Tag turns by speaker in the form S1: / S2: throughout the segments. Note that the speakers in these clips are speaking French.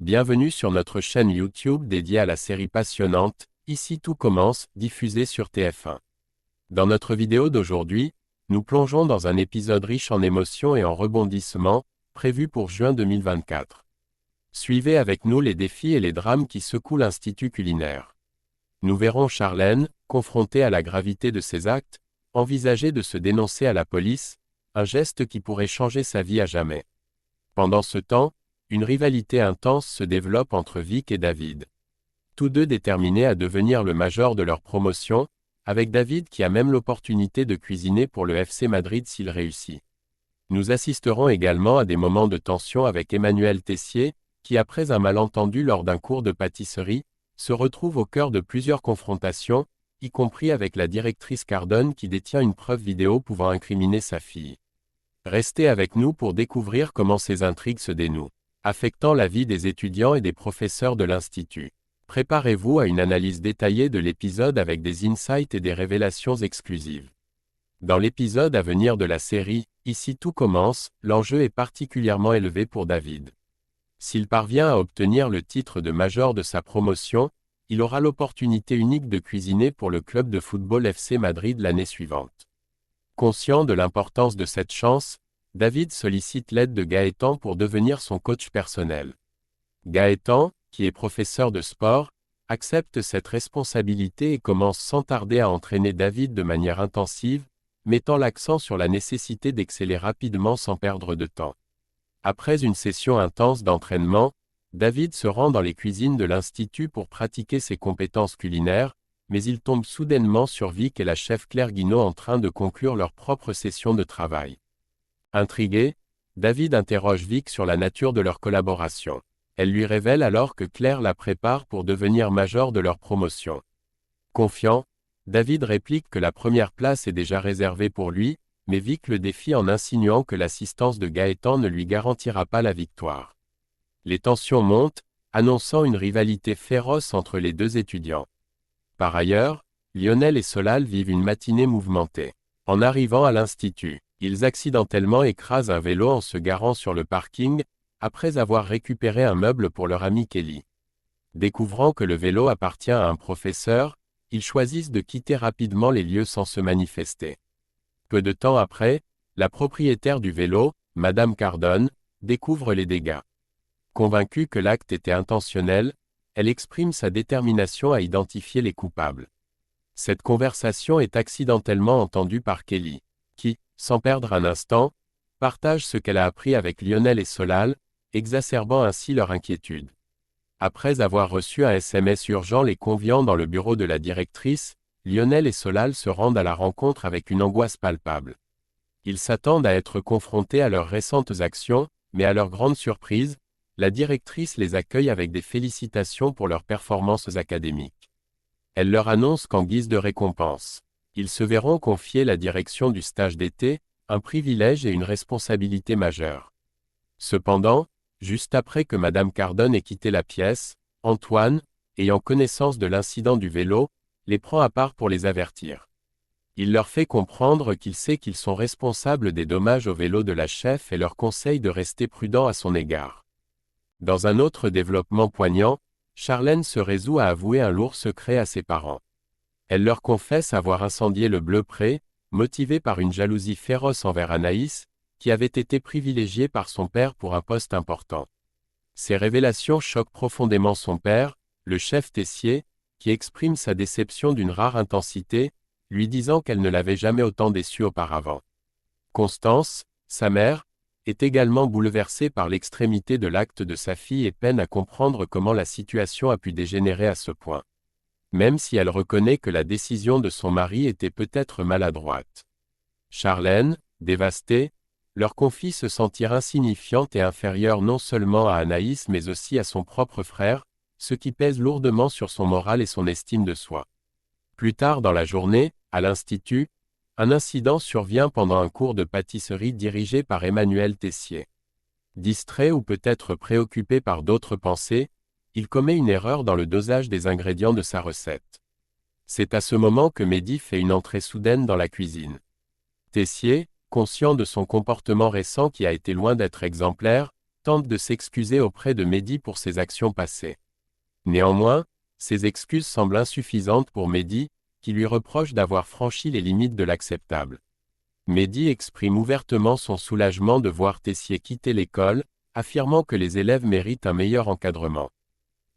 S1: Bienvenue sur notre chaîne YouTube dédiée à la série passionnante « Ici tout commence » diffusée sur TF1. Dans notre vidéo d'aujourd'hui, nous plongeons dans un épisode riche en émotions et en rebondissements, prévu pour juin 2024. Suivez avec nous les défis et les drames qui secouent l'Institut culinaire. Nous verrons Charlène, confrontée à la gravité de ses actes, envisager de se dénoncer à la police, un geste qui pourrait changer sa vie à jamais. Pendant ce temps, une rivalité intense se développe entre Vic et David. Tous deux déterminés à devenir le major de leur promotion, avec David qui a même l'opportunité de cuisiner pour le FC Madrid s'il réussit. Nous assisterons également à des moments de tension avec Emmanuel Tessier, qui après un malentendu lors d'un cours de pâtisserie, se retrouve au cœur de plusieurs confrontations, y compris avec la directrice Cardone qui détient une preuve vidéo pouvant incriminer sa fille. Restez avec nous pour découvrir comment ces intrigues se dénouent, affectant la vie des étudiants et des professeurs de l'Institut. Préparez-vous à une analyse détaillée de l'épisode avec des insights et des révélations exclusives. Dans l'épisode à venir de la série « Ici tout commence », l'enjeu est particulièrement élevé pour David. S'il parvient à obtenir le titre de major de sa promotion, il aura l'opportunité unique de cuisiner pour le club de football FC Madrid l'année suivante. Conscient de l'importance de cette chance, David sollicite l'aide de Gaëtan pour devenir son coach personnel. Gaëtan, qui est professeur de sport, accepte cette responsabilité et commence sans tarder à entraîner David de manière intensive, mettant l'accent sur la nécessité d'exceller rapidement sans perdre de temps. Après une session intense d'entraînement, David se rend dans les cuisines de l'Institut pour pratiquer ses compétences culinaires, mais il tombe soudainement sur Vic et la chef Claire Guinaud en train de conclure leur propre session de travail. Intrigué, David interroge Vic sur la nature de leur collaboration. Elle lui révèle alors que Claire la prépare pour devenir major de leur promotion. Confiant, David réplique que la première place est déjà réservée pour lui, mais Vic le défie en insinuant que l'assistance de Gaëtan ne lui garantira pas la victoire. Les tensions montent, annonçant une rivalité féroce entre les deux étudiants. Par ailleurs, Lionel et Solal vivent une matinée mouvementée. En arrivant à l'Institut, ils accidentellement écrasent un vélo en se garant sur le parking, après avoir récupéré un meuble pour leur ami Kelly. Découvrant que le vélo appartient à un professeur, ils choisissent de quitter rapidement les lieux sans se manifester. Peu de temps après, la propriétaire du vélo, Madame Cardone, découvre les dégâts. Convaincue que l'acte était intentionnel, elle exprime sa détermination à identifier les coupables. Cette conversation est accidentellement entendue par Kelly, qui, sans perdre un instant, partage ce qu'elle a appris avec Lionel et Solal, exacerbant ainsi leur inquiétude. Après avoir reçu un SMS urgent les conviant dans le bureau de la directrice, Lionel et Solal se rendent à la rencontre avec une angoisse palpable. Ils s'attendent à être confrontés à leurs récentes actions, mais à leur grande surprise, la directrice les accueille avec des félicitations pour leurs performances académiques. Elle leur annonce qu'en guise de récompense, ils se verront confier la direction du stage d'été, un privilège et une responsabilité majeure. Cependant, juste après que Madame Cardone ait quitté la pièce, Antoine, ayant connaissance de l'incident du vélo, les prend à part pour les avertir. Il leur fait comprendre qu'il sait qu'ils sont responsables des dommages au vélo de la chef et leur conseille de rester prudents à son égard. Dans un autre développement poignant, Charlène se résout à avouer un lourd secret à ses parents. Elle leur confesse avoir incendié le Bleu Pré, motivée par une jalousie féroce envers Anaïs, qui avait été privilégiée par son père pour un poste important. Ces révélations choquent profondément son père, le chef Tessier, qui exprime sa déception d'une rare intensité, lui disant qu'elle ne l'avait jamais autant déçu auparavant. Constance, sa mère, est également bouleversée par l'extrémité de l'acte de sa fille et peine à comprendre comment la situation a pu dégénérer à ce point. Même si elle reconnaît que la décision de son mari était peut-être maladroite. Charlène, dévastée, leur confie se sentir insignifiante et inférieure non seulement à Anaïs mais aussi à son propre frère, ce qui pèse lourdement sur son moral et son estime de soi. Plus tard dans la journée, à l'Institut, un incident survient pendant un cours de pâtisserie dirigé par Emmanuel Tessier. Distrait ou peut-être préoccupé par d'autres pensées, il commet une erreur dans le dosage des ingrédients de sa recette. C'est à ce moment que Mehdi fait une entrée soudaine dans la cuisine. Tessier, conscient de son comportement récent qui a été loin d'être exemplaire, tente de s'excuser auprès de Mehdi pour ses actions passées. Néanmoins, ces excuses semblent insuffisantes pour Mehdi, qui lui reproche d'avoir franchi les limites de l'acceptable. Mehdi exprime ouvertement son soulagement de voir Tessier quitter l'école, affirmant que les élèves méritent un meilleur encadrement.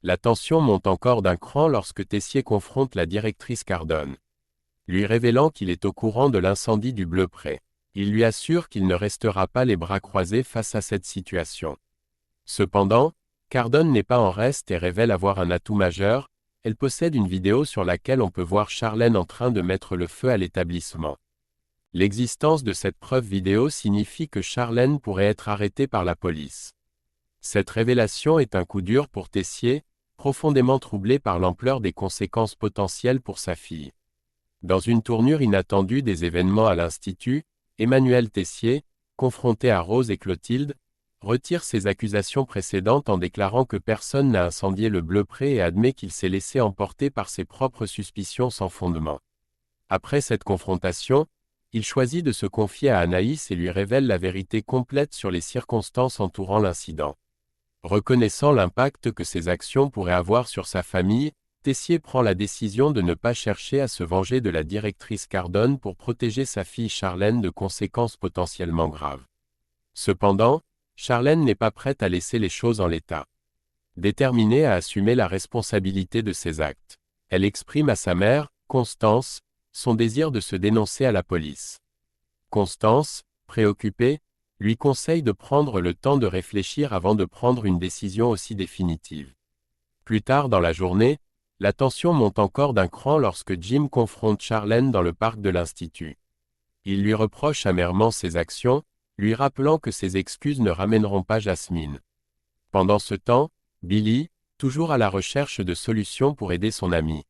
S1: La tension monte encore d'un cran lorsque Tessier confronte la directrice Cardone, lui révélant qu'il est au courant de l'incendie du Bleu Pré. Il lui assure qu'il ne restera pas les bras croisés face à cette situation. Cependant, Cardone n'est pas en reste et révèle avoir un atout majeur, elle possède une vidéo sur laquelle on peut voir Charlène en train de mettre le feu à l'établissement. L'existence de cette preuve vidéo signifie que Charlène pourrait être arrêtée par la police. Cette révélation est un coup dur pour Tessier, profondément troublé par l'ampleur des conséquences potentielles pour sa fille. Dans une tournure inattendue des événements à l'Institut, Emmanuel Tessier, confronté à Rose et Clotilde, retire ses accusations précédentes en déclarant que personne n'a incendié le Bleu Pré et admet qu'il s'est laissé emporter par ses propres suspicions sans fondement. Après cette confrontation, il choisit de se confier à Anaïs et lui révèle la vérité complète sur les circonstances entourant l'incident. Reconnaissant l'impact que ses actions pourraient avoir sur sa famille, Tessier prend la décision de ne pas chercher à se venger de la directrice Cardone pour protéger sa fille Charlène de conséquences potentiellement graves. Cependant, Charlène n'est pas prête à laisser les choses en l'état. Déterminée à assumer la responsabilité de ses actes, elle exprime à sa mère, Constance, son désir de se dénoncer à la police. Constance, préoccupée, lui conseille de prendre le temps de réfléchir avant de prendre une décision aussi définitive. Plus tard dans la journée, la tension monte encore d'un cran lorsque Jim confronte Charlène dans le parc de l'Institut. Il lui reproche amèrement ses actions, lui rappelant que ses excuses ne ramèneront pas Jasmine. Pendant ce temps, Billy, toujours à la recherche de solutions pour aider son amie,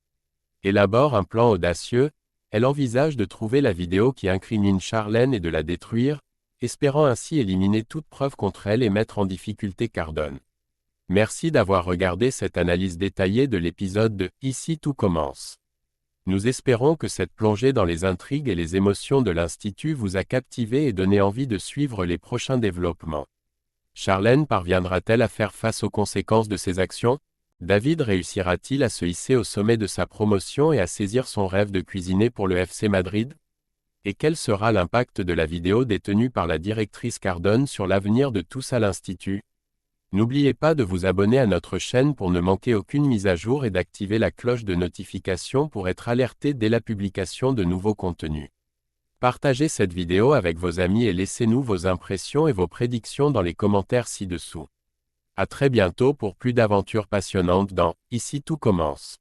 S1: élabore un plan audacieux. Elle envisage de trouver la vidéo qui incrimine Charlène et de la détruire, espérant ainsi éliminer toute preuve contre elle et mettre en difficulté Cardone. Merci d'avoir regardé cette analyse détaillée de l'épisode de « Ici tout commence ». Nous espérons que cette plongée dans les intrigues et les émotions de l'Institut vous a captivé et donné envie de suivre les prochains développements. Charlène parviendra-t-elle à faire face aux conséquences de ses actions ? David réussira-t-il à se hisser au sommet de sa promotion et à saisir son rêve de cuisiner pour le FC Madrid ? Et quel sera l'impact de la vidéo détenue par la directrice Cardone sur l'avenir de tous à l'Institut ? N'oubliez pas de vous abonner à notre chaîne pour ne manquer aucune mise à jour et d'activer la cloche de notification pour être alerté dès la publication de nouveaux contenus. Partagez cette vidéo avec vos amis et laissez-nous vos impressions et vos prédictions dans les commentaires ci-dessous. À très bientôt pour plus d'aventures passionnantes dans « Ici tout commence ».